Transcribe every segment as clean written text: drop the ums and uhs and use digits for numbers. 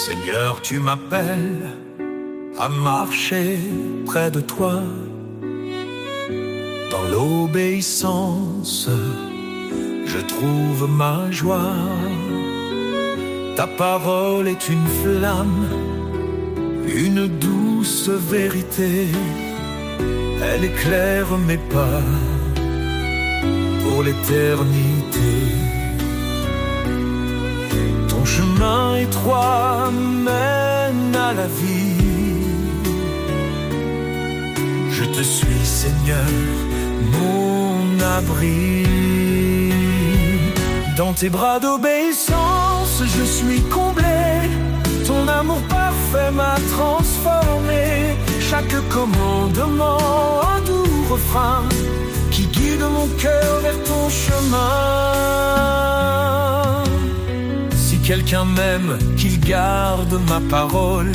Seigneur, tu m'appelles à marcher près de toi. Dans l'obéissance, je trouve ma joie. Ta parole est une flamme, une douce vérité. Elle éclaire mes pas pour l'éternité. Ton chemin étroit mène à la vie. Je te suis, Seigneur, mon abri. Dans tes bras d'obéissance, je suis comblé. Ton amour parfait m'a transformé. Chaque commandement, un doux refrain qui guide mon cœur vers ton chemin. Si quelqu'un m'aime, qu'il garde ma parole.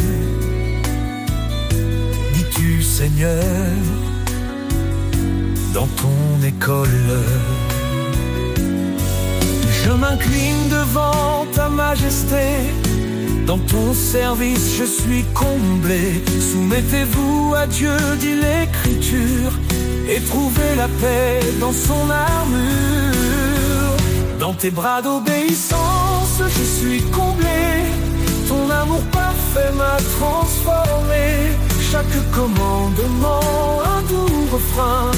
Dis-tu, Seigneur, dans ton école. Je m'incline devant ta majesté. Dans ton service, je suis comblé. Soumettez-vous à Dieu, dit l'Écriture, et trouvez la paix dans son armure. Dans tes bras d'obéissance, je suis comblé. Ton amour parfait m'a transformé. Chaque commandement, un doux refrain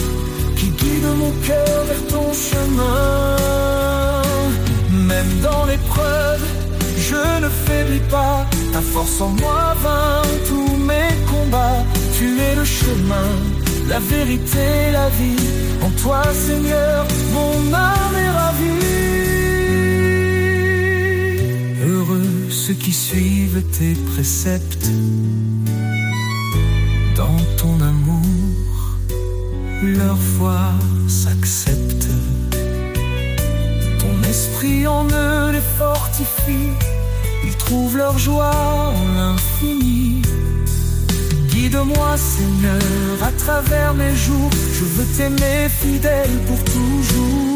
qui guide mon cœur vers ton chemin. Même dans l'épreuve, je ne faiblis pas, ta force en moi vainc tous mes combats. Tu es le chemin, la vérité, la vie. En toi, Seigneur, mon âme est ravie. Heureux ceux qui suivent tes préceptes. Dans ton amour, leur foi s'accepte. Ton esprit en eux les fortifie. Ils trouvent leur joie en l'infini. Guide-moi, Seigneur, à travers mes jours. Je veux t'aimer fidèle pour toujours.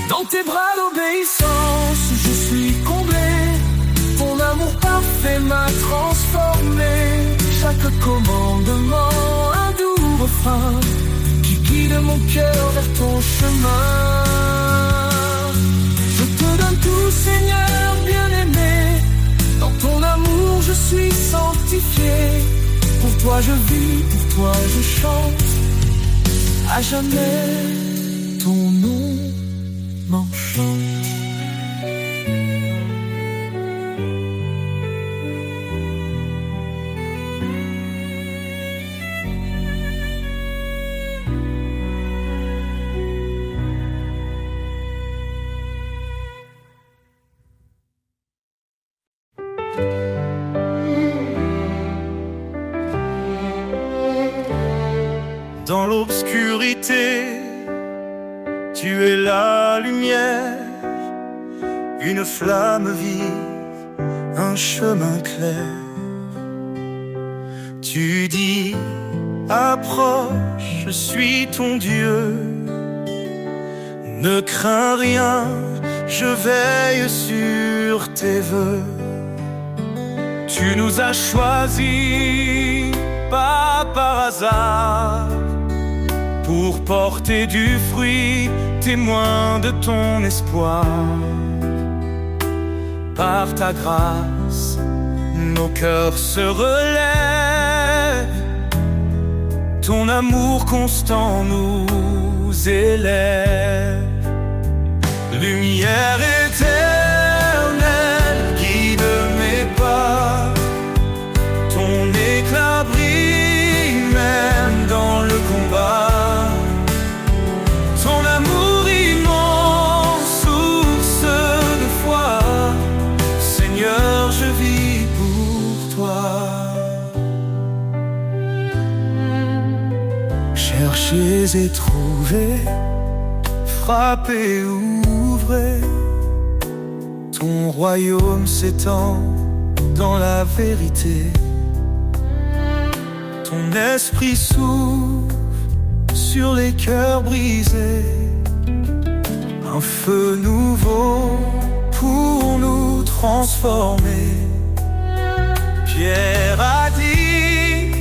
Dans tes bras d'obéissance, je suis comblé. Ton amour parfait m'a transformé. Chaque commandement, un doux refrain qui guide mon cœur vers ton chemin. Je te donne tout, Seigneur bien-aimé. Dans ton amour, je suis sanctifié. Pour toi je vis, pour toi je chante. À jamais, ton nom m'enchante. Dans l'obscurité, tu es la lumière, une flamme vive, un chemin clair. Tu dis, approche, je suis ton Dieu. Ne crains rien, je veille sur tes vœux. Tu nous as choisis, pas par hasard, pour porter du fruit, témoin de ton espoir. Par ta grâce, nos cœurs se relèvent. Ton amour constant nous élève. Lumière éternelle, guide mes pas. Ton éclat brille même dans le combat. Ton amour immense, source de foi. Seigneur, je vis pour toi. Cherchez et trouvez, frappez, ouvrez. Ton royaume s'étend dans la vérité. Ton esprit s'ouvre sur les cœurs brisés, un feu nouveau pour nous transformer. Pierre a dit,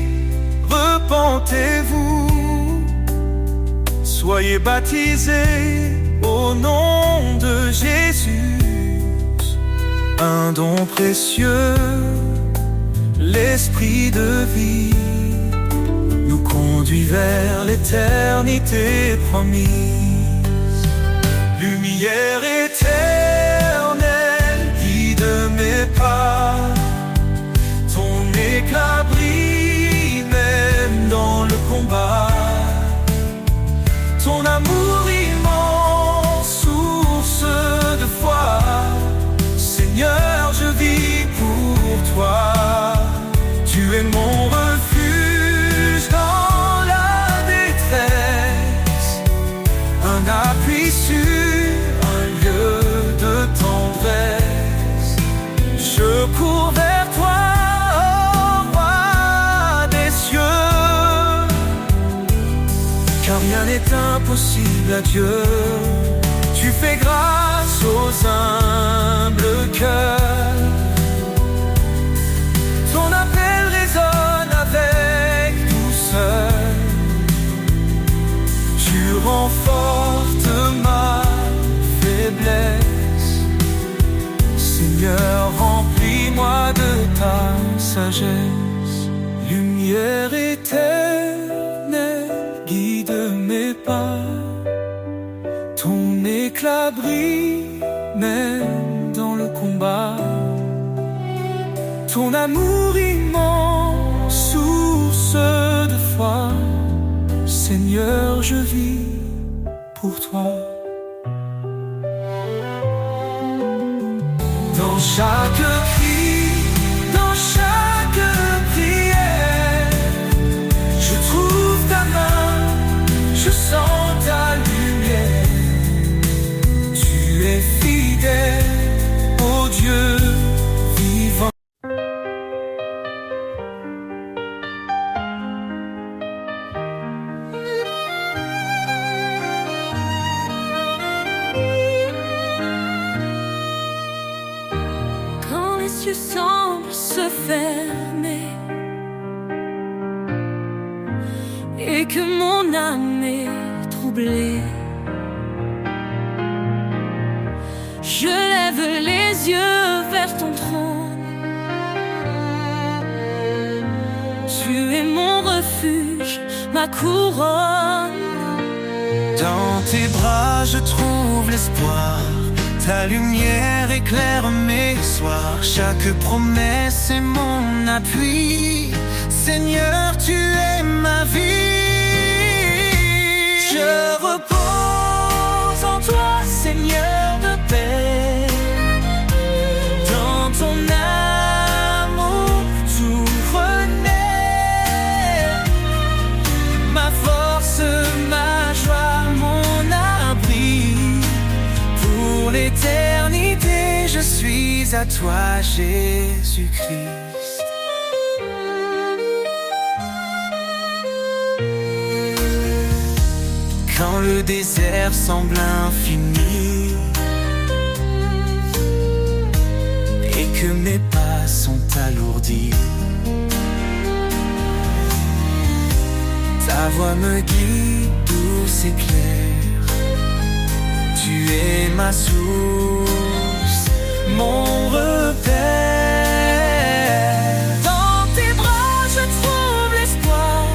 repentez-vous, soyez baptisés au nom de Jésus, un don précieux, l'esprit de vie nous conduit vers l'éternité promise. Lumière éternelle, guide mes pas, ton éclat brille même dans le combat, ton amour immense, source de foi. Seigneur, je vis pour toi, tu es mon refuge dans la détresse, un appui sûr, un lieu de tendresse. Je cours vers toi, ô roi des cieux, car rien n'est impossible à Dieu. Tu fais grâce aux humbles cœurs, ton appel résonne avec douceur. Tu renforces ma faiblesse, Seigneur, remplis-moi de ta sagesse. Lumière éternelle, guide mes pas, ton éclat brille même dans le combat, ton amour immense, source de foi. Seigneur, je vis pour toi. Dans chaque cri, dans chaque prière, je trouve ta main, je sens ta lumière. Tu es fidèle, ô Dieu vivant. Quand les cieux semblent se fermer et que mon âme est troublée, je lève les yeux vers ton trône. Tu es mon refuge, ma couronne. Dans tes bras je trouve l'espoir, ta lumière éclaire mes soirs. Chaque promesse est mon appui, Seigneur, tu es ma vie. Je repose en toi, Seigneur de paix. Dans ton amour tout renaît, ma force, ma joie, mon abri. Pour l'éternité, je suis à toi, Jésus-Christ. Quand le désert semble infini et que mes pas sont alourdis, ta voix me guide douce et claire. Tu es ma source, mon repère. Dans tes bras je trouve l'espoir,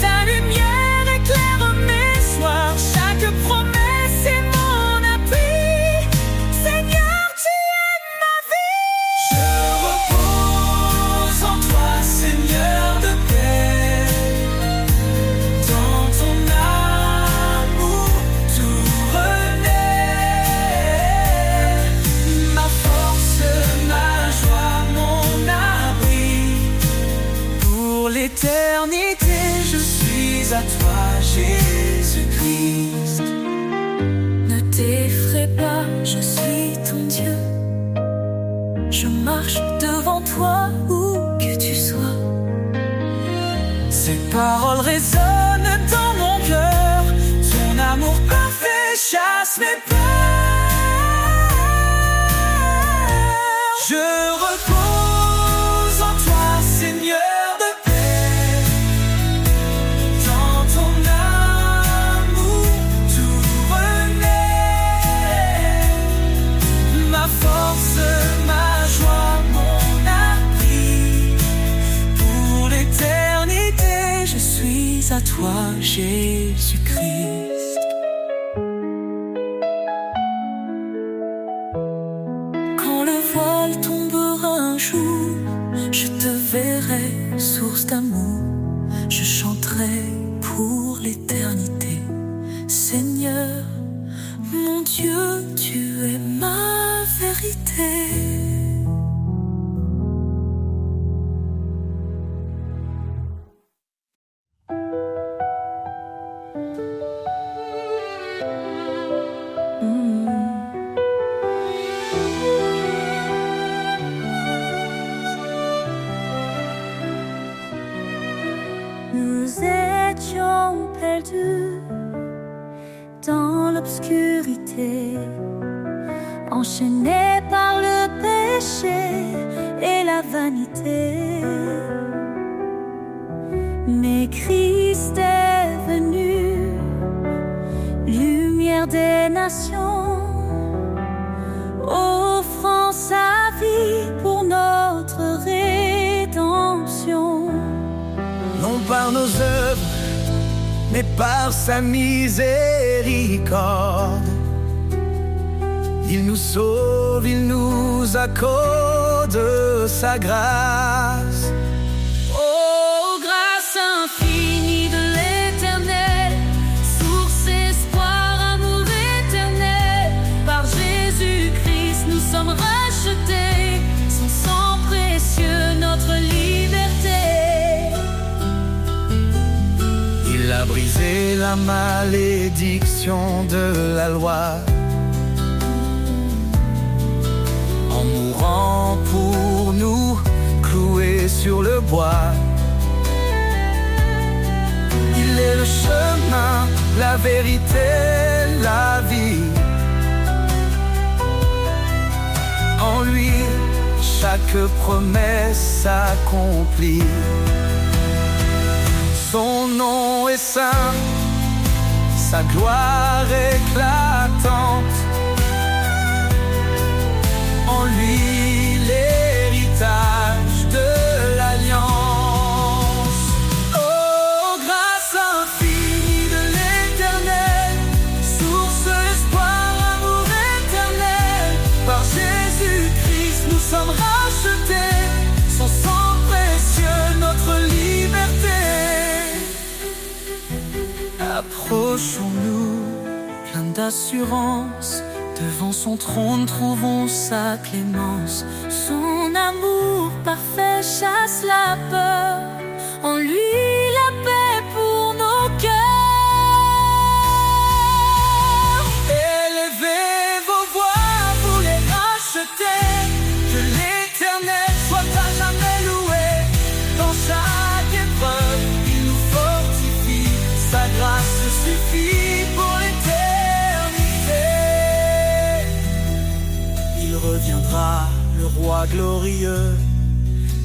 ta lumière éclaire mes soirs. Chaque promesse est mon appui, Seigneur, tu es ma vie. Je repose en toi, Seigneur de paix. Dans ton amour tout renaît, vérité. Nous étions perdus dans l'obscurité, enchaînés par le péché et la vanité. Mais Christ est venu, lumière des nations, offrant sa vie pour notre rédemption. Non par nos œuvres, mais par sa miséricorde. Il nous sauve, il nous accorde sa grâce. Oh, grâce infinie de l'Éternel, source, espoir, amour éternel. Par Jésus-Christ, nous sommes rachetés, son sang précieux, notre liberté. Il a brisé la malédiction de la loi, en mourant pour nous, cloué sur le bois. Il est le chemin, la vérité, la vie. En lui, chaque promesse s'accomplit. Son nom est saint, sa gloire éclatante. En lui, l'héritage de l'alliance. Oh, grâce infinie de l'Éternel, source, espoir, amour éternel. Par Jésus-Christ, nous sommes rachetés, son sang précieux, notre liberté. Approchons-nous, plein d'assurance. Devant son trône, trouvons sa clémence. Son amour parfait chasse la peur, en lui la paix pour nos cœurs. Élevez vos voix, vous les rachetez. Que l'Éternel soit à jamais loué. Dans chaque épreuve, il nous fortifie. Sa grâce suffit pour l'éternité. Il reviendra, le roi glorieux.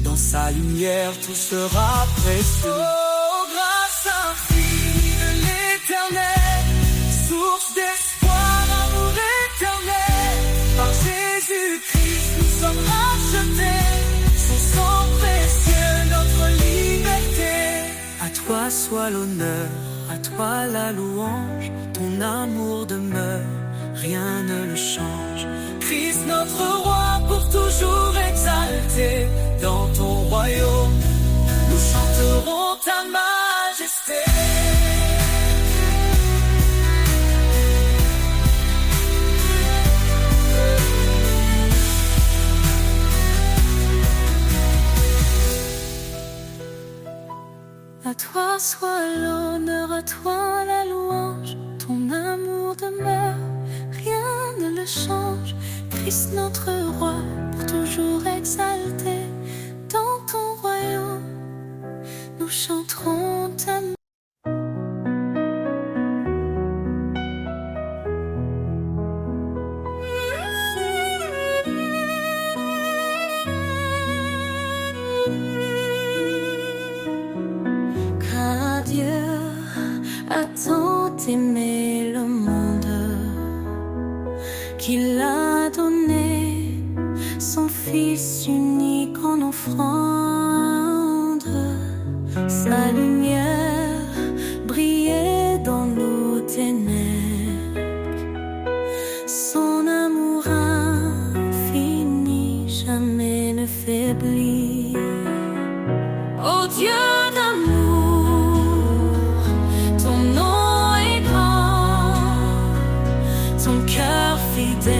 Dans sa lumière, tout sera précieux. Oh, grâce infinie de l'Éternel, source d'espoir, amour éternel. Par Jésus-Christ, nous sommes rachetés, son sang précieux, notre liberté. À toi soit l'honneur, à toi la louange. Ton amour demeure, rien ne le change. Christ notre roi, pour toujours exalté. Dans ton royaume, nous chanterons ta majesté. À toi soit l'honneur, à toi la louange. Ton amour demeure, rien ne le change. Christ notre roi, pour toujours exalté. Dans ton royaume, nous chanterons ta majesté. Car Dieu a tant aimé le monde qu'il a donné son Fils unique en offrande. Sa lumière brillait dans nos ténèbres, son amour infini jamais ne faiblit. Oh Dieu d'amour, ton nom est grand, ton cœur fidèle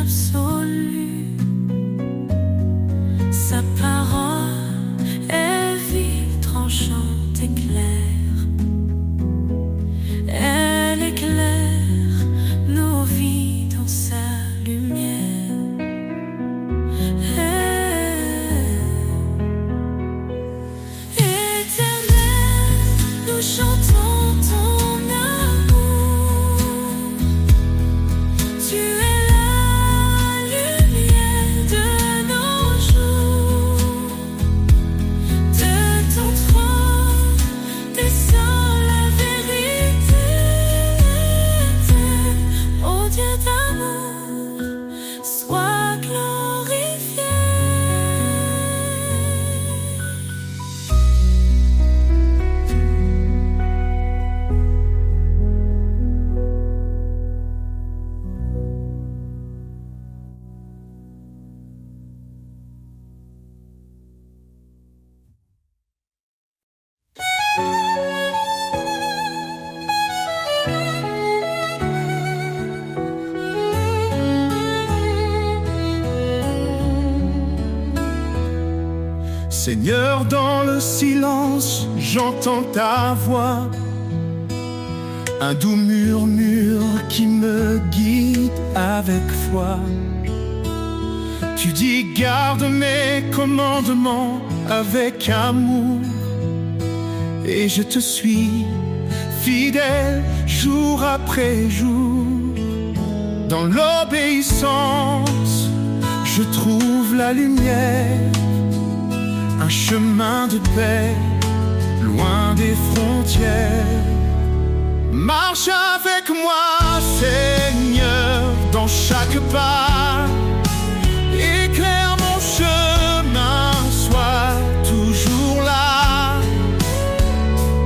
absolue. Sa parole est vive, tranchante et claire. Elle éclaire nos vies dans sa lumière. Nous chantons ton amour. Tu es la lumière de nos jours. De ton trône descend la vérité. Ô Dieu d'amour, sois glorifié. Seigneur, dans le silence, j'entends ta voix, un doux murmure qui me guide avec foi. Tu dis garde mes commandements avec amour, et je te suis fidèle jour après jour. Dans l'obéissance, je trouve la lumière, un chemin de paix, loin des frontières. Marche avec moi, Seigneur, dans chaque pas. Éclaire mon chemin, sois toujours là.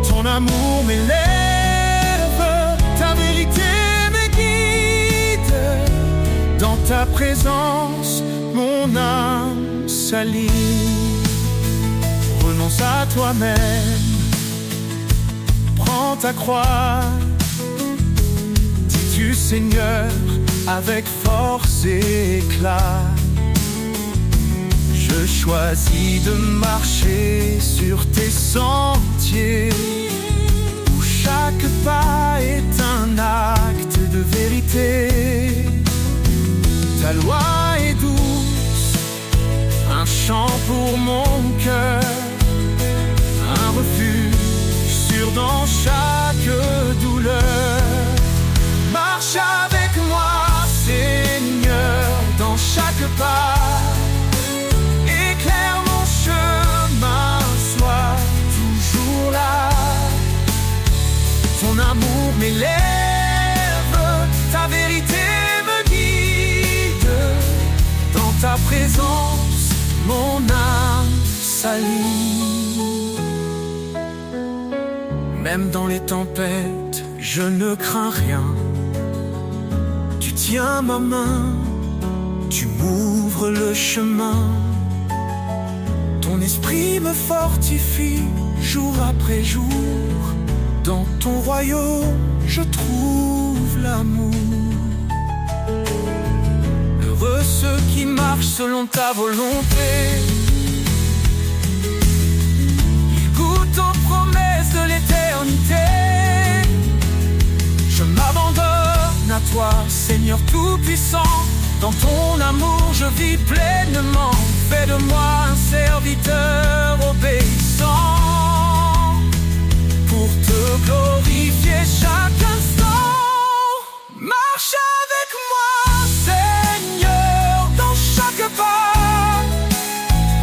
Ton amour m'élève, ta vérité me guide. Dans ta présence, mon âme s'aligne. Renonce à toi-même, prends ta croix. Dis-tu Seigneur avec force et éclat. Je choisis de marcher sur tes sentiers, où chaque pas est un acte de vérité. Ta loi est douce, un chant pour mon cœur, un refuge sûr dans chaque douleur. Marche avec moi, Seigneur, dans chaque pas. Éclaire mon chemin, sois toujours là. Ton amour m'élève, ta vérité me guide. Dans ta présence, mon âme s'aligne. Même dans les tempêtes, je ne crains rien. Tu tiens ma main, tu m'ouvres le chemin. Ton esprit me fortifie jour après jour. Dans ton royaume, je trouve l'amour. Heureux ceux qui marchent selon ta volonté. Ils goûtent aux promesses de l'éternité. Je m'abandonne à toi, Seigneur Tout-Puissant. Dans ton amour, je vis pleinement. Fais de moi un serviteur obéissant, pour te glorifier chaque instant. Marche avec moi, Seigneur, dans chaque pas.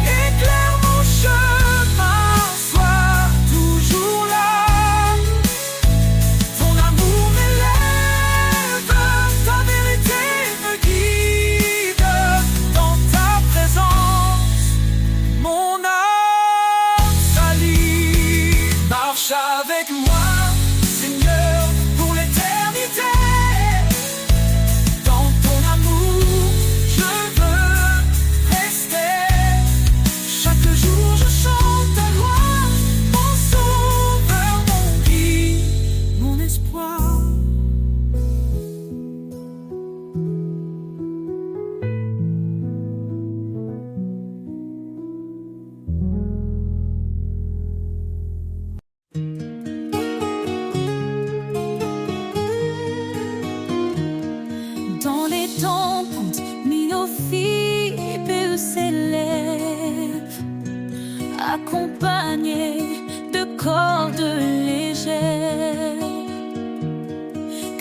Éclaire mon chemin, sois toujours là. Ton amour m'élève, ta vérité me guide. Dans ta présence, mon âme s'allie. Marche avec moi, Seigneur,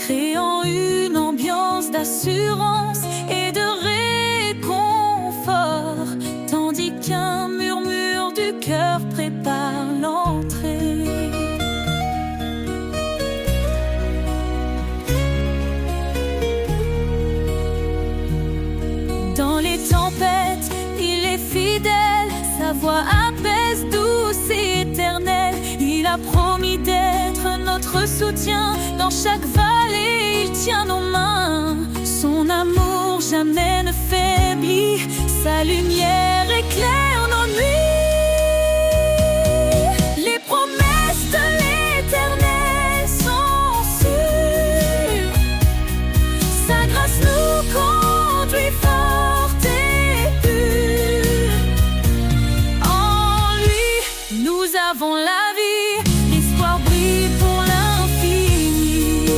créant une ambiance d'assurance et de réconfort, tandis qu'un murmure du cœur prépare l'entrée. Dans les tempêtes, il est fidèle, sa voix apaise, douce et éternelle. Il a promis d'être notre soutien dans chaque vallée, il tient nos mains. Son amour jamais ne faiblit, sa lumière éclaire nos nuits. Les promesses de l'Éternel sont sûres, sa grâce nous conduit fort et pur. En lui, nous avons la vie, l'espoir brille pour l'infini.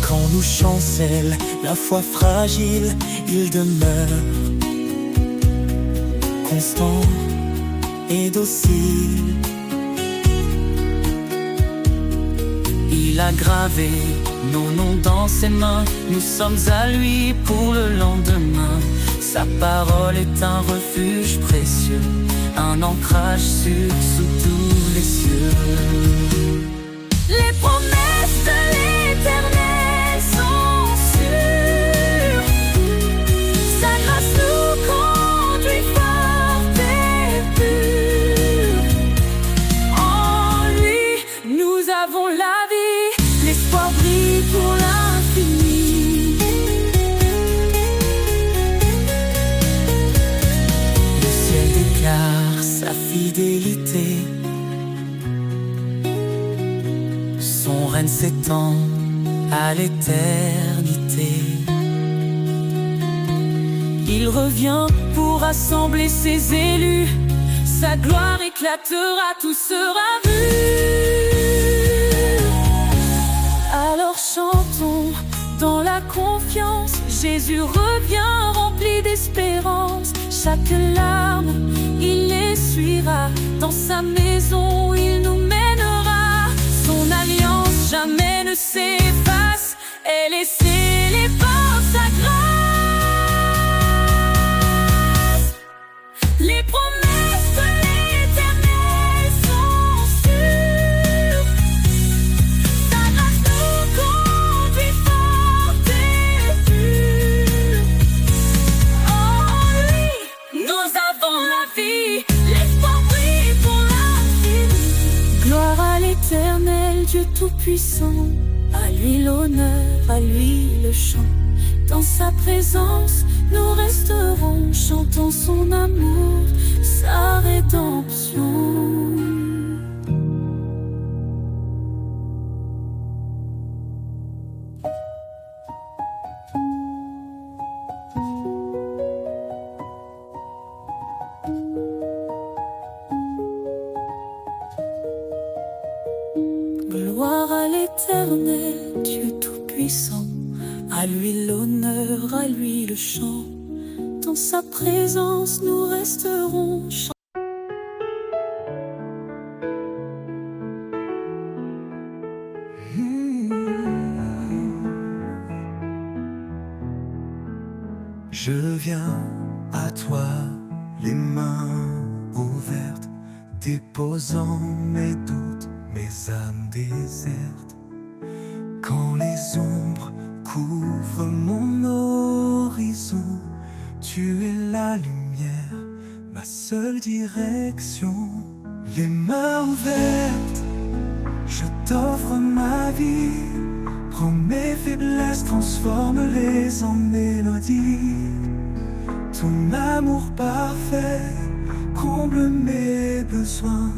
Quand nous chancelle la foi fragile, il demeure constant et docile. Il a gravé nos noms dans ses mains, nous sommes à lui pour le lendemain. Sa parole est un refuge précieux, un ancrage sûr sous tous les cieux. Les promesses de l'Éternel sont sûres, sa grâce nous conduit fort et pur. En lui, nous avons la vie, l'espoir brille pour l'infini. Le ciel déclare sa fidélité, son règne s'étend à l'éternité. Il revient pour rassembler ses élus, sa gloire éclatera, tout sera vu. Alors chantons dans la confiance, Jésus revient rempli d'espérance. Chaque larme, il essuiera, dans sa maison il nous mènera. Son alliance jamais ne s'efface, elle est scellée par sa grâce. Les promesses de l'Éternel sont sûres, sa grâce nous conduit fort et pur. En lui, nous avons la vie, l'espoir brille pour l'infini. Gloire à l'Éternel, Dieu Tout-Puissant, à lui l'honneur, à lui le chant. Dans sa présence, nous resterons, chantant son amour, sa rédemption. Gloire à l'Éternel, Dieu Tout-Puissant, à lui l'honneur, à lui le chant. Dans sa présence, nous resterons chantant. Je viens à toi, les mains ouvertes, déposant mes doutes, mes âmes désertes. Quand les ombres couvrent mon horizon, tu es la lumière, ma seule direction. Les mains ouvertes, je t'offre ma vie. Prends mes faiblesses, transforme-les en mélodie. Ton amour parfait comble mes besoins.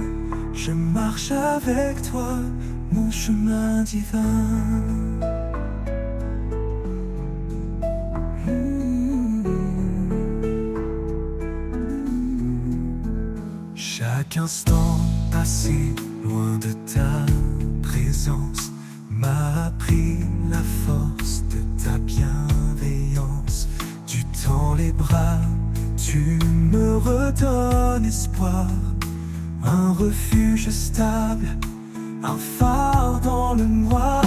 Je marche avec toi, mon chemin divin. Chaque instant passé loin de ta présence m'a appris la force de ta bienveillance. Tu tends les bras, tu me redonnes espoir. un refuge stable, un phare dans le noir.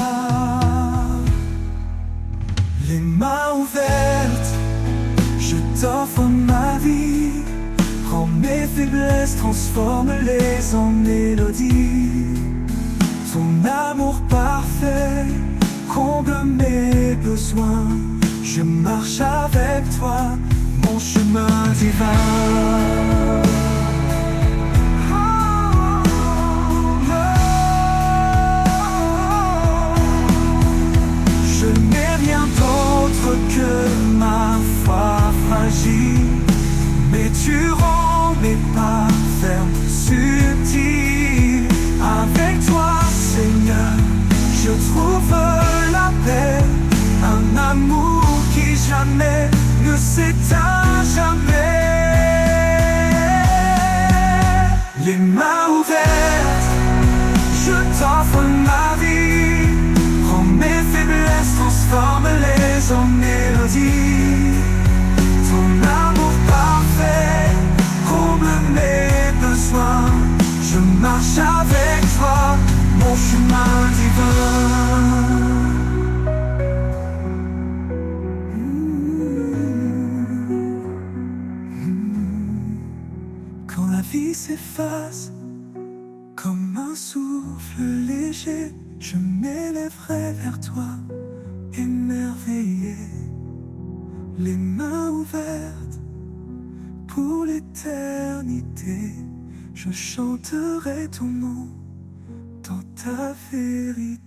Les mains ouvertes, je t'offre ma vie. Prends mes faiblesses, transforme-les en mélodie. Ton amour parfait comble mes besoins. Je marche avec toi, mon chemin divin. Je n'ai rien d'autre que ma foi fragile, mais tu rends mes pas fermes, subtils. Avec toi, Seigneur, je trouve la paix, un amour qui jamais ne s'éteint jamais. Les mains ouvertes, je t'offre ma vie. Prends mes faiblesses, transforme-les en mélodie. Ton amour parfait comble mes besoins. Je marche avec toi, mon chemin divin. Quand la vie s'efface comme un souffle léger, je m'élèverai vers toi, émerveillé, les mains ouvertes pour l'éternité. Je chanterai ton nom dans ta vérité.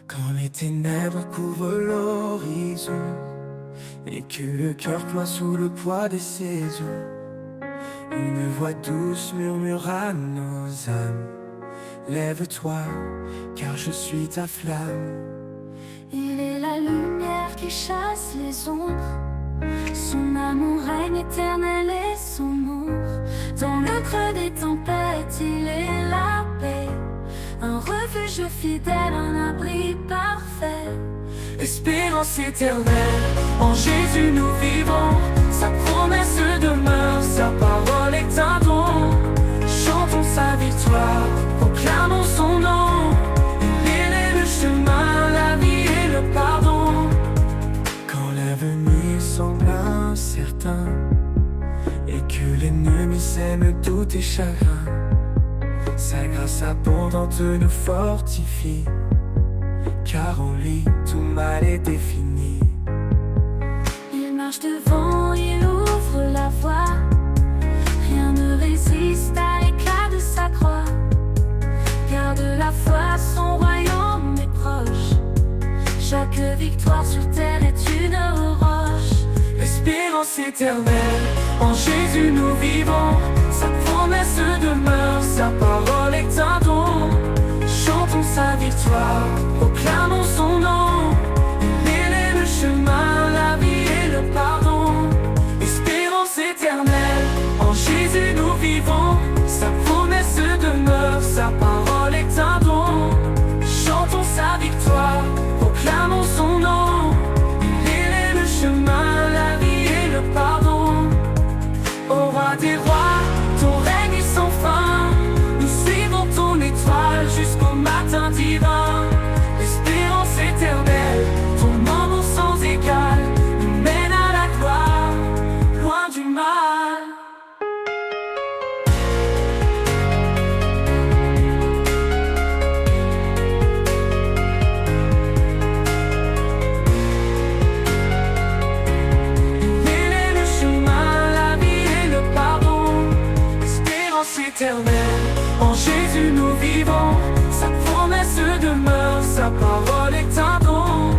Quand les ténèbres couvrent l'horizon et que le cœur ploie sous le poids des saisons, une voix douce murmure à nos âmes: lève-toi, car je suis ta flamme. Il est la lumière qui chasse les ombres. Son amour règne éternel et son nom. Dans le creux des tempêtes, il est la paix, un refuge fidèle, un abri parfait. Espérance éternelle, en Jésus nous vivons. Sa promesse demeure, sa parole est un don. Chantons sa victoire, proclamons son nom. Il est le chemin, la vie et le pardon. Quand l'avenir semble incertain et que l'ennemi sème doute et chagrin, sa grâce abondante nous fortifie, car en lui tout mal est défini. Il marche devant, il ouvre la voie. Rien ne résiste à l'éclat de sa croix. Garde la foi, son royaume est proche. Chaque victoire sur terre est une roche. Espérance éternelle, en Jésus nous vivons. Sa promesse demeure, sa parole est un don. Chantons sa victoire, proclamons son nom. Il est le chemin, la vie et le pardon. Espérance éternelle, en Jésus nous vivons. Sa promesse demeure, sa parole est un don. Chantons sa victoire, proclamons son nom. Il est le chemin, la vie et le pardon. Au roi des rois, ton règne est sans fin. Nous suivons ton étoile jusqu'au matin divin. Espérance éternelle, ton amour sans égal nous mène à la gloire, loin du mal. Il est le chemin, la vie et le pardon. Espérance éternelle, en Jésus nous vivons. Sa promesse demeure, sa parole est un don.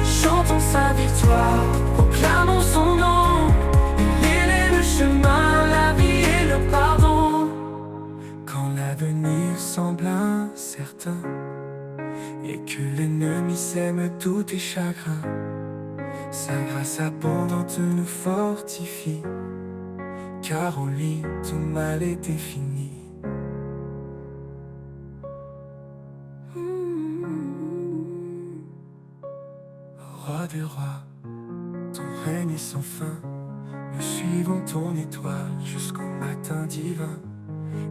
Chantons sa victoire, proclamons son nom. Il est le chemin, la vie et le pardon. Quand l'avenir semble incertain et que l'ennemi sème tout tes chagrins, sa grâce abondante nous fortifie, car en lui tout mal était fini. Roi des rois, ton règne est sans fin. Nous suivons ton étoile jusqu'au matin divin.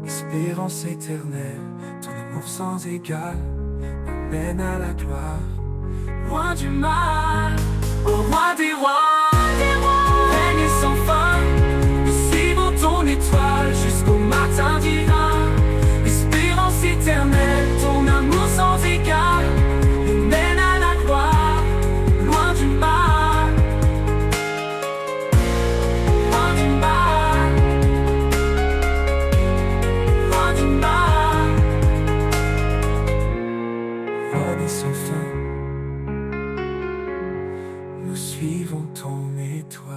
Espérance éternelle, ton amour sans égal nous mène à la gloire. Loin du mal, au roi des rois, règne est sans fin. Nous suivons ton étoile jusqu'au matin divin. Espérance éternelle, ton amour sans égal nous mène à la gloire. Loin du mal, loin du mal, loin du mal. Roi des sans fin, nous suivons ton étoile.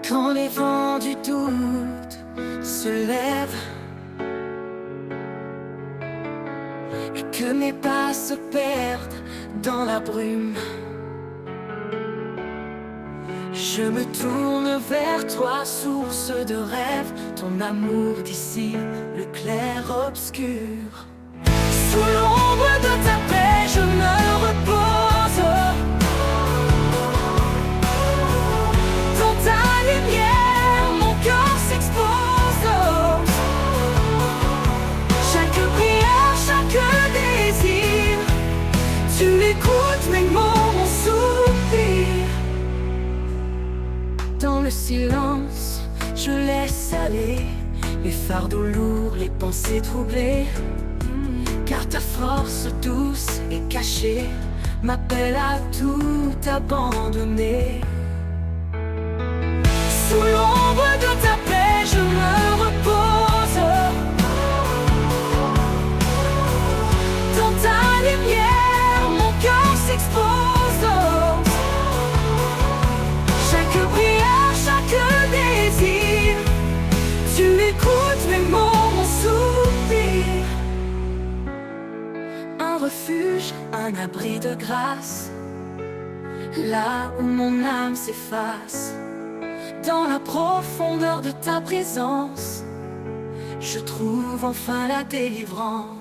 Quand les vents du doute se lèvent et que mes pas se perdent dans la brume, je me tourne vers toi, source de rêve. Ton amour dissipe le clair-obscur. Sous l'ombre de ta paix, je me repose. Dans ta lumière, mon cœur s'expose. Chaque prière, chaque désir, tu écoutes mes mots, mon soupir. Dans le silence, je laisse aller les fardeaux lourds, les pensées troublées. Car ta force douce et cachée m'appelle à tout abandonner. Sous l'ombre de ta paix, je me repose. Dans ta lumière, mon cœur s'expose. Chaque prière, chaque désir, tu écoutes mes mots, mon soupir. Un refuge, un abri de grâce, là où mon âme s'efface. Dans la profondeur de ta présence, je trouve enfin la délivrance.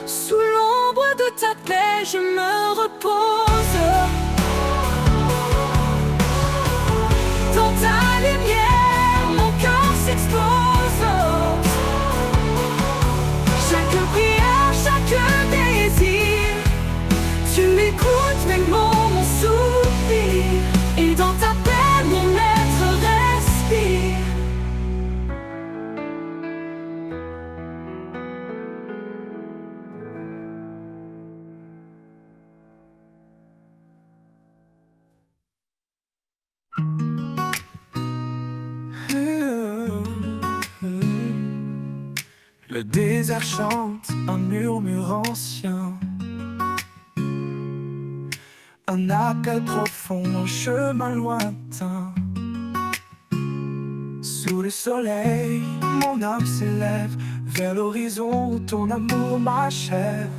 Sous l'ombre de ta paix, je me repose. Dans ta lumière, mon cœur s'expose. Chaque prière, chaque désir, tu écoutes mes mots, mon soupir. Et dans ta paix, mon être respire. Le désert chante un murmure ancien, un appel profond, un chemin lointain. Sous le soleil, mon âme s'élève vers l'horizon où ton amour m'achève.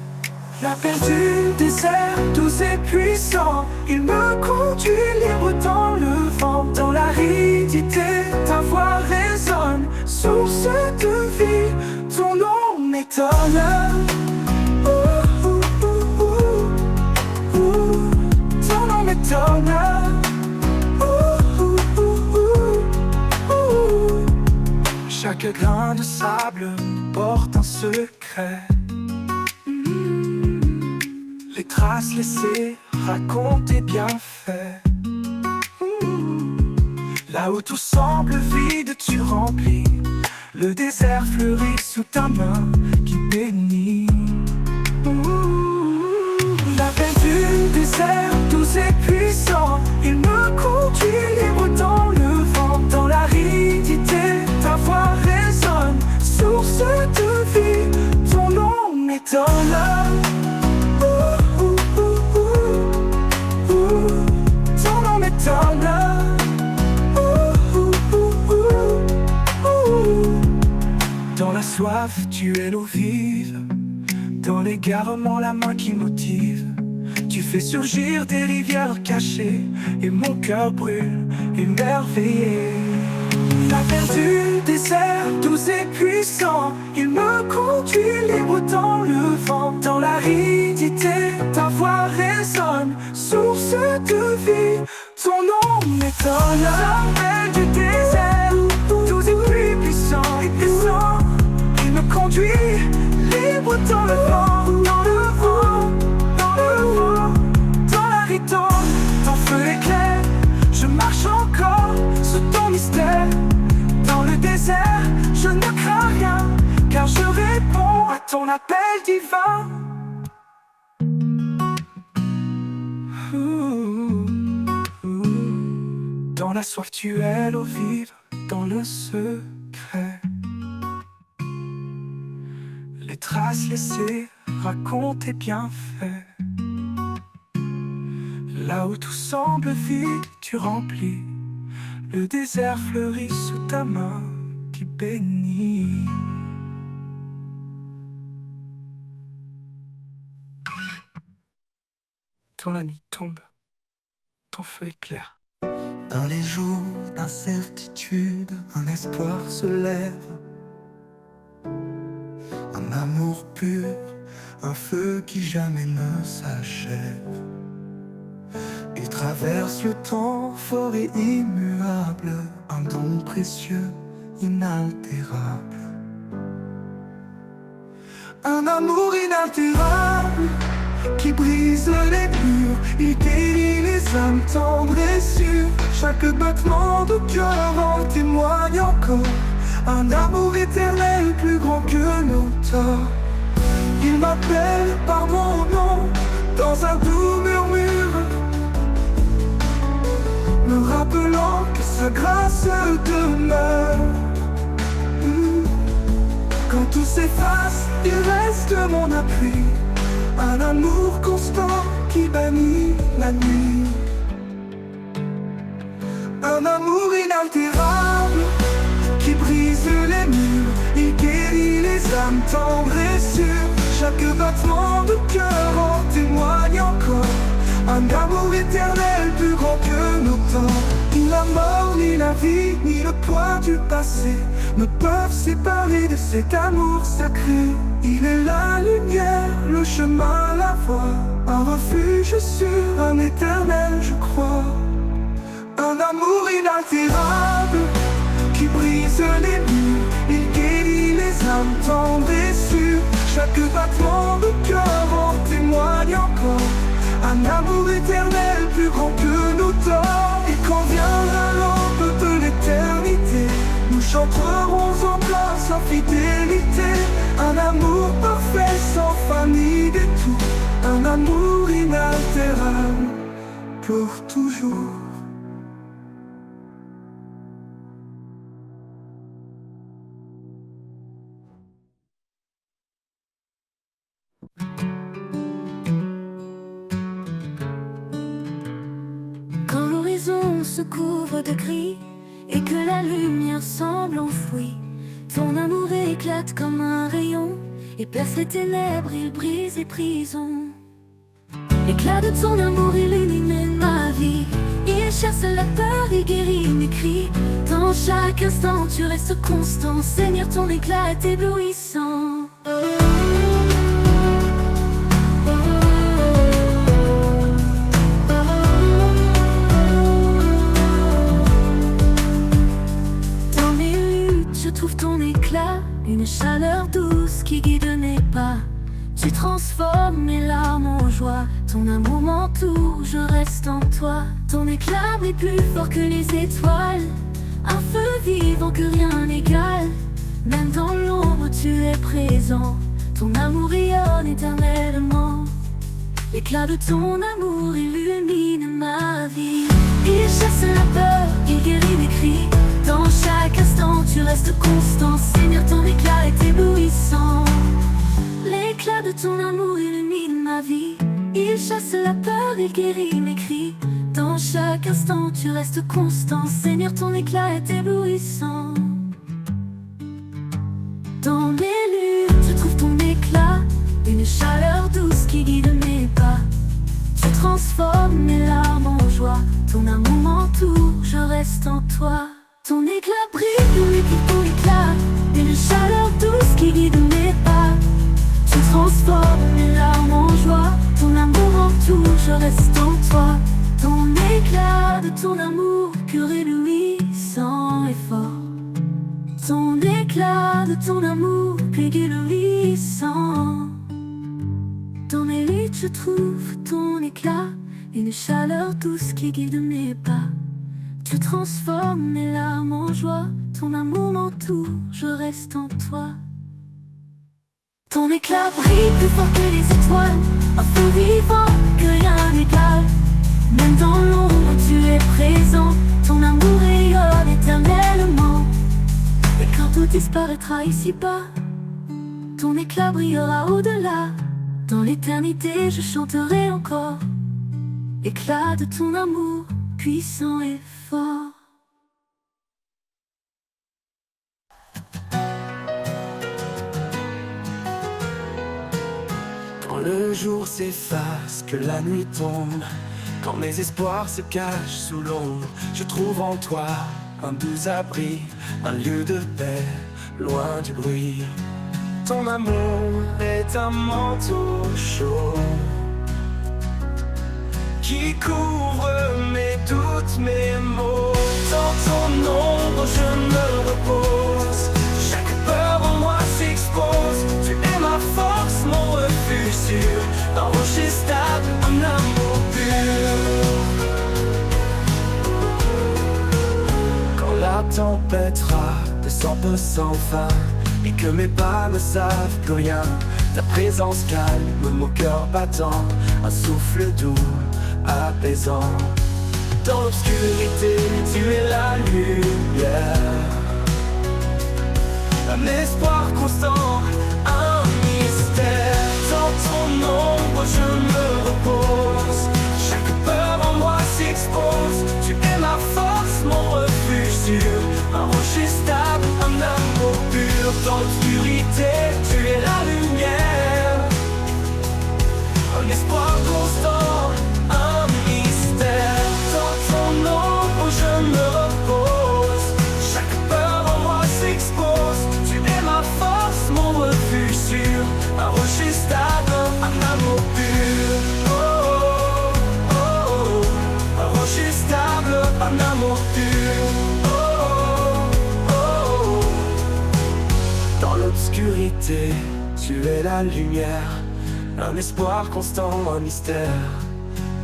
L'appel du désert, doux et puissant, il me conduit libre dans le vent. Dans l'aridité, ta voix résonne, source de vie, ton nom m'étonne. Ton nom m'étonne. Chaque grain de sable porte un secret. Les traces laissées racontent tes bienfaits. Là où tout semble vide, tu remplis. Le désert fleurit sous ta main qui bénit. L'appel du désert, doux et puissant, il me conduit libre dans le vent. Dans l'aridité, ta voix résonne, source de vie, ton nom m'étonne. Ton nom m'étonne. Dans la soif, tu es l'eau vive. Dans l'égarement, la main qui motive. Tu fais surgir des rivières cachées. Et mon cœur brûle, émerveillé. L'appel du désert, doux et puissant, il me conduit libre dans le vent. Dans l'aridité, ta voix résonne, source de vie, ton nom m'étonne. L'appel du désert, doux et puissant, il me conduit libre dans le vent. Dans le vent, dans le vent, dans l'aridité, ton feu éclaire, je marche encore sous ton mystère. Dans le désert, je ne crains rien, car je réponds à ton appel divin. Dans la soif, tu es l'eau vive, dans le secret. Les traces laissées racontent tes bienfaits. Là où tout semble vide, tu remplis. Le désert fleurit sous ta main qui bénit. Quand la nuit tombe, ton feu éclaire. Dans les jours d'incertitude, un espoir se lève. Un amour pur, un feu qui jamais ne s'achève. Il traverse le temps fort et immuable, un don précieux, inaltérable. Un amour inaltérable qui brise les murs, il guérit les âmes tendres et sûres. Chaque battement de cœur en témoigne encore. Un amour éternel plus grand que nos torts. Il m'appelle par mon nom dans un doux murmure, me rappelant que sa grâce demeure. Quand tout s'efface, il reste mon appui. Un amour constant qui bannit la nuit. Un amour inaltérable qui brise les murs, il guérit les âmes tendres et sûres. Chaque battement de cœur en témoigne encore. Un amour éternel plus grand que nos temps. Ni la mort, ni la vie, ni le poids du passé ne peuvent séparer de cet amour sacré. Il est la lumière, le chemin, la voie, un refuge sûr, un éternel je crois. Un amour inaltérable qui brise les murs, il guérit les âmes tendres et sûres. Chaque battement de cœur en témoigne encore. Un amour éternel plus grand que nos torts. Et quand viendra l'aube de l'éternité, nous chanterons en plein sa fidélité. Un amour parfait sans fin ni détour. Un amour inaltérable pour toujours. Quand l'horizon se couvre de gris et que la lumière semble enfouie, ton amour éclate comme un rayon et perce les ténèbres, il brise les prisons. L'éclat de ton amour illumine ma vie, il chasse la peur, il guérit mes cris. Dans chaque instant tu restes constant, Seigneur, ton éclat est éblouissant. Trouve ton éclat, une chaleur douce qui guide mes pas. Tu transformes mes larmes en joie, ton amour m'entoure, je reste en toi. Ton éclat brille plus fort que les étoiles, un feu vivant que rien n'égale. Même dans l'ombre tu es présent, ton amour rayonne éternellement. L'éclat de ton amour illumine ma vie. Il chasse la peur, il guérit mes cris. Dans chaque instant tu restes constant, Seigneur, ton éclat est éblouissant. L'éclat de ton amour illumine ma vie. Il chasse la peur, il guérit mes cris. Dans chaque instant tu restes constant. Seigneur, ton éclat est éblouissant. Dans mes luttes, je trouve ton éclat, une chaleur douce qui guide mes pas. Tu transformes mes larmes en joie, ton amour m'entoure, je reste en toi. Ton éclat brille, lui ton éclat, une chaleur douce qui guide mes pas. Tu transformes mes larmes en joie, ton amour m'entoure, je reste en toi. Ton éclat de ton amour, pur et éblouissant et fort. Ton éclat de ton amour, éblouissant. Dans mes luttes je trouve ton éclat, une chaleur douce qui guide mes pas. Tu transformes mes larmes en joie, ton amour m'entoure, je reste en toi. Ton éclat brille plus fort que les étoiles, un feu vivant que rien n'égale. Même dans l'ombre tu es présent, ton amour rayonne éternellement. Et quand tout disparaîtra ici-bas, ton éclat brillera au-delà. Dans l'éternité je chanterai encore, éclat de ton amour, puissant et fort. Quand le jour s'efface, que la nuit tombe, quand mes espoirs se cachent sous l'ombre, je trouve en toi un doux abri, un lieu de paix, loin du bruit. Ton amour est un manteau chaud qui couvre mes doutes, mes maux. Dans ton ombre je me repose, chaque peur en moi s'expose. Tu es ma force, mon refuge sûr, un rocher stable, un amour pur. Quand la tempête descend peu sans fin, et que mes pas ne savent plus rien, ta présence calme mon cœur battant, un souffle doux, apaisant. Dans l'obscurité, tu es la lumière, un espoir constant, un mystère. Dans ton ombre je me repose, chaque peur en moi s'expose. Tu es ma force, mon refuge sûr, un rocher stable, un amour pur. Dans l'obscurité, tu es la lumière, un espoir constant, un mystère. Dans ton ombre je me repose, chaque peur en moi s'expose. Tu es ma force, mon refuge sûr, un rocher stable, un amour pur. Oh, oh, oh, oh. Un rocher stable, un amour pur. Dans l'obscurité, tu es la lumière, un espoir constant, un mystère.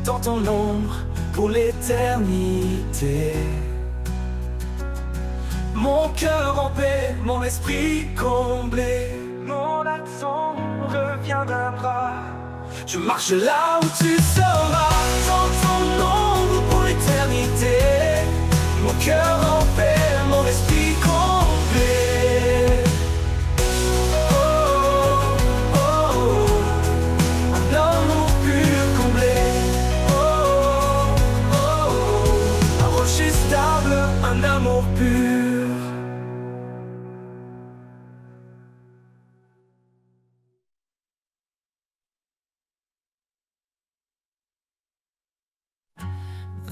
Dans ton ombre, pour l'éternité. Mon cœur en paix, mon esprit comblé, mon accent revient d'un bras. Je marche là où tu seras, dans ton ombre pour l'éternité. Mon cœur en paix, mon esprit comblé. Un amour pur.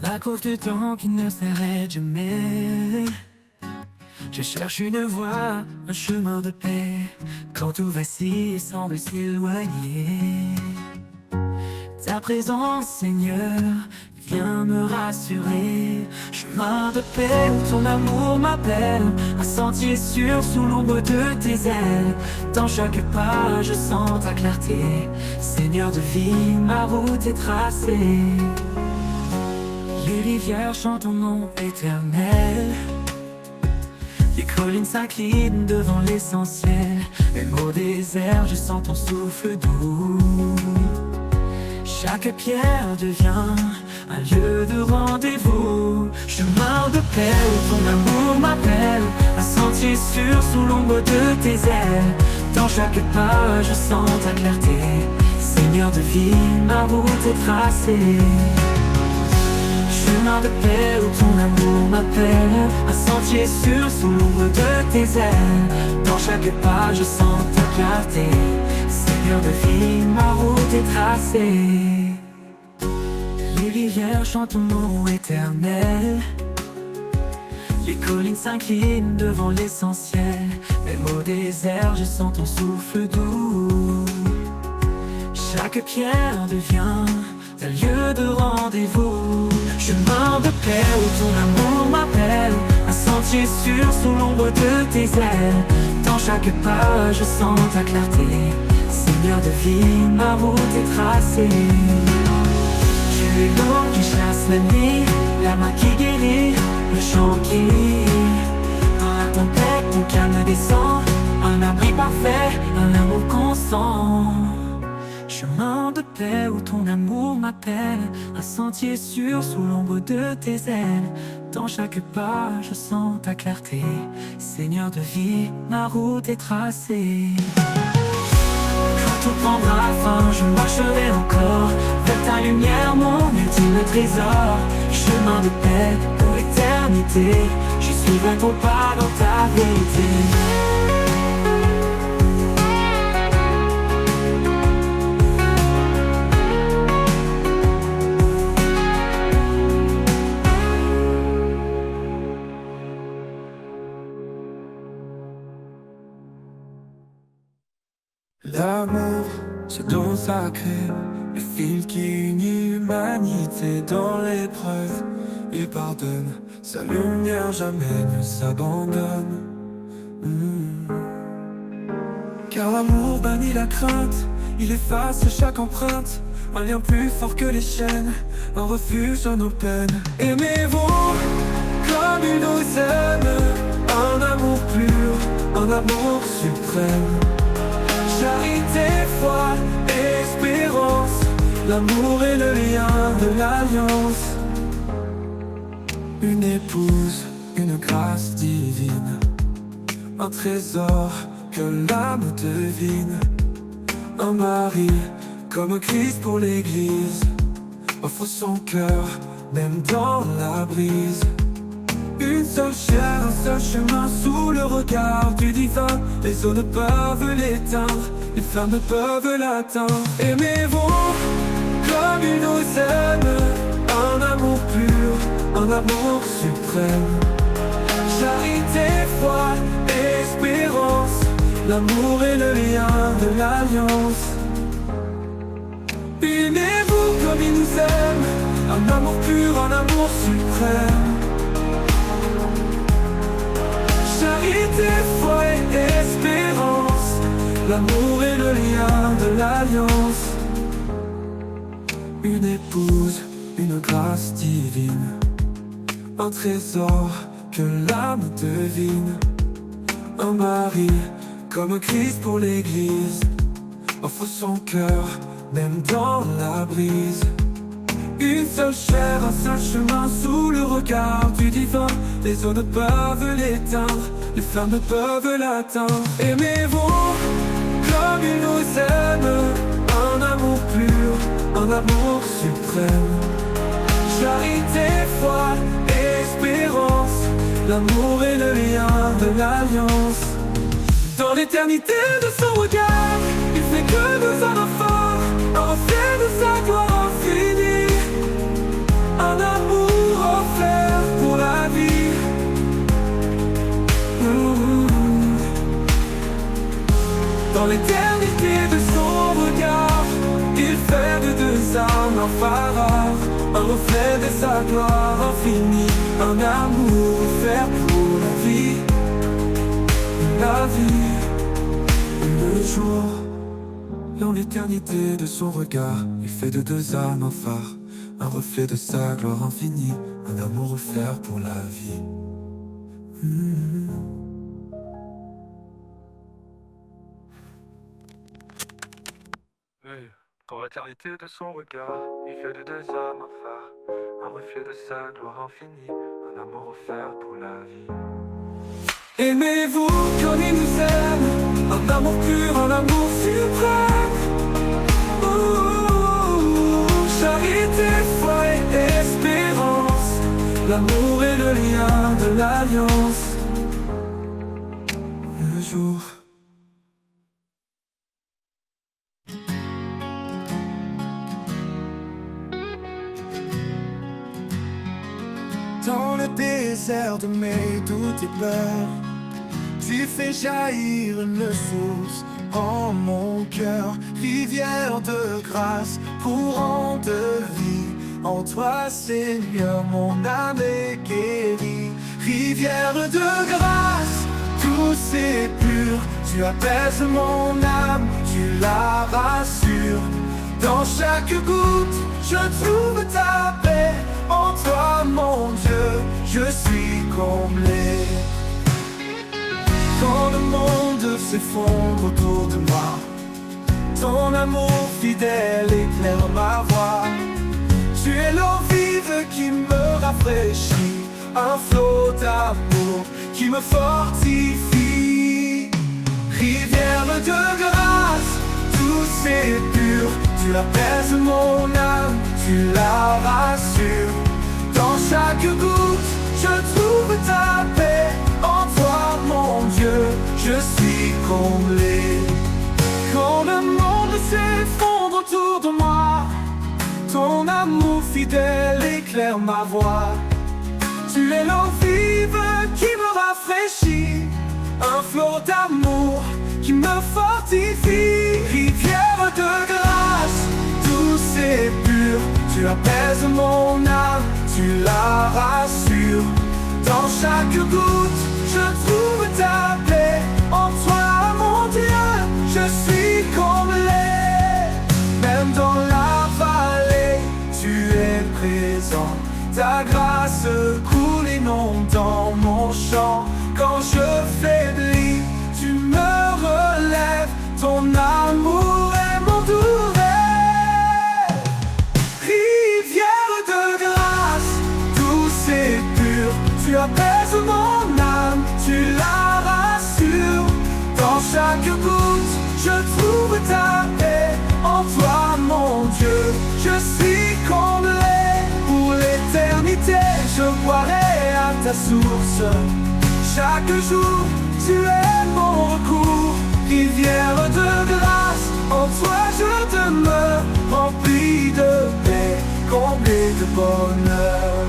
À cause du temps qui ne s'arrête jamais, je cherche une voie, un chemin de paix. Quand tout vacille et semble s'éloigner, ta présence, Seigneur, viens me rassurer. Chemin de paix où ton amour m'appelle, un sentier sûr sous l'ombre de tes ailes. Dans chaque pas je sens ta clarté, Seigneur de vie, ma route est tracée. Les rivières chantent ton nom éternel, les collines s'inclinent devant l'essentiel. Même au désert je sens ton souffle doux. Chaque pierre devient un lieu de rendez-vous. Chemin de paix où ton amour m'appelle, un sentier sûr sous l'ombre de tes ailes. Dans chaque pas je sens ta clarté. Seigneur de vie, ma route est tracée. Chemin de paix où ton amour m'appelle, un sentier sûr sous l'ombre de tes ailes. Dans chaque pas je sens ta clarté. Seigneur de vie, ma route est tracée. Les rivières chantent ton nom éternel. Les collines s'inclinent devant l'essentiel. Même au désert je sens ton souffle doux. Chaque pierre devient un lieu de rendez-vous. Chemin de paix où ton amour m'appelle, un sentier sûr sous l'ombre de tes ailes. Dans chaque pas je sens ta clarté. Seigneur de vie, ma route est tracée. Tu es l'eau qui chasse la nuit, la main qui guérit, le chant qui rit. Dans la tempête ton calme descend, un abri parfait, un amour constant. Chemin de paix où ton amour m'appelle, un sentier sûr sous l'ombre de tes ailes. Dans chaque pas je sens ta clarté. Seigneur de vie, ma route est tracée. Quand tout prendra fin, je marcherai encore vers ta lumière, mon ultime trésor. Chemin de paix pour l'éternité, je suivrai ton pas dans ta vérité. L'amour, ce don sacré, le fil qui unit l'humanité dans l'épreuve. Il pardonne, sa lumière jamais ne s'abandonne. Car l'amour bannit la crainte, il efface chaque empreinte. Un lien plus fort que les chaînes, un refuge dans nos peines. Aimez-vous comme il nous aime, un amour pur, un amour suprême. Charité, foi, espérance, l'amour est le lien de l'alliance. Une épouse, une grâce divine, un trésor que l'âme devine. Un mari, comme Christ pour l'église, offre son cœur, même dans la brise. Une seule chair, un seul chemin sous le regard du divin. Les eaux ne peuvent l'éteindre, les flammes ne peuvent l'atteindre. Aimez-vous comme il nous aime, un amour pur, un amour suprême. Charité, foi, espérance, l'amour est le lien de l'alliance. Aimez-vous comme il nous aime, un amour pur, un amour suprême. Charité, foi et espérance, l'amour est le lien de l'alliance. Une épouse, une grâce divine, un trésor que l'âme devine. Un mari, comme Christ pour l'église, offre son cœur, même dans la brise. Une seule chair, un seul chemin sous le regard du divin. Les eaux ne peuvent l'éteindre, les flammes ne peuvent l'atteindre. Aimez-vous comme il nous aime, un amour pur, un amour suprême. Charité, foi, espérance, l'amour est le lien de l'alliance. Dans l'éternité de son regard, il fait que nous en enfants, un reflet de sa gloire infinie. Un amour offert pour la vie. Dans l'éternité de son regard, il fait de deux âmes un phare, un reflet de sa gloire infinie. Un amour offert pour la vie. La vie, le jour. Dans l'éternité de son regard, il fait de deux âmes un phare, un reflet de sa gloire infinie, un amour offert pour la vie. Dans l'éternité de son regard, il fait de deux âmes un phare, un reflet de sa gloire infinie, un amour offert pour la vie. Aimez-vous comme il nous aime, Un amour pur, un amour suprême. Charité, foi et espérance, l'amour est le lien de l'alliance. Le jour dans le désert de mes doutes et peurs, tu fais jaillir une source en mon cœur, rivière de grâce, courant de vie. En toi, Seigneur, mon âme est guérie. Rivière de grâce, douce et pure, tu apaises mon âme, tu la rassures. Dans chaque goutte, je trouve ta paix. En toi, mon Dieu, je suis comblé. Quand le monde s'effondre autour de moi, ton amour fidèle éclaire ma voie. Tu es l'eau vive qui me rafraîchit, un flot d'amour qui me fortifie. Rivière de grâce, douce et pure, tu apaises mon âme, tu la rassures. Dans chaque goutte, je trouve ta paix. En toi, mon Dieu, je suis comblé. Quand le monde s'effondre autour de moi, ton amour fidèle éclaire ma voie. Tu es l'eau vive qui me rafraîchit, un flot d'amour qui me fortifie. Rivière de grâce, douce et pure, tu apaises mon âme, tu la rassures. Dans chaque goutte, je trouve ta paix. En toi, mon Dieu, je suis comblé. Même dans la vallée, tu es présent. Ta grâce coule inondant mon champ. Quand je faiblis, tu me relèves. Ton amour est mon doux rêve. Rivière de grâce, douce et pure, tu apaises mon âme, tu la rassures. Dans chaque goutte, je trouve ta paix. En toi, mon Dieu, je suis comblé. Pour l'éternité, je boirai à ta source. Chaque jour, tu es mon recours. Rivière de grâce, en toi je demeure, rempli de paix, comblé de bonheur.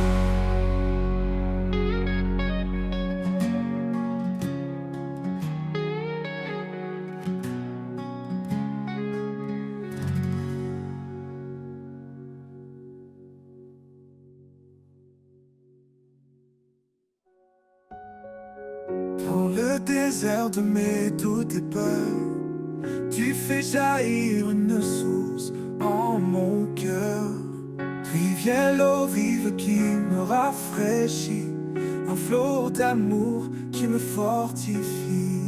Dans le désert de mes doutes et peurs, tu fais jaillir une source en mon cœur. Rivière l'eau vive qui me rafraîchit, un flot d'amour qui me fortifie.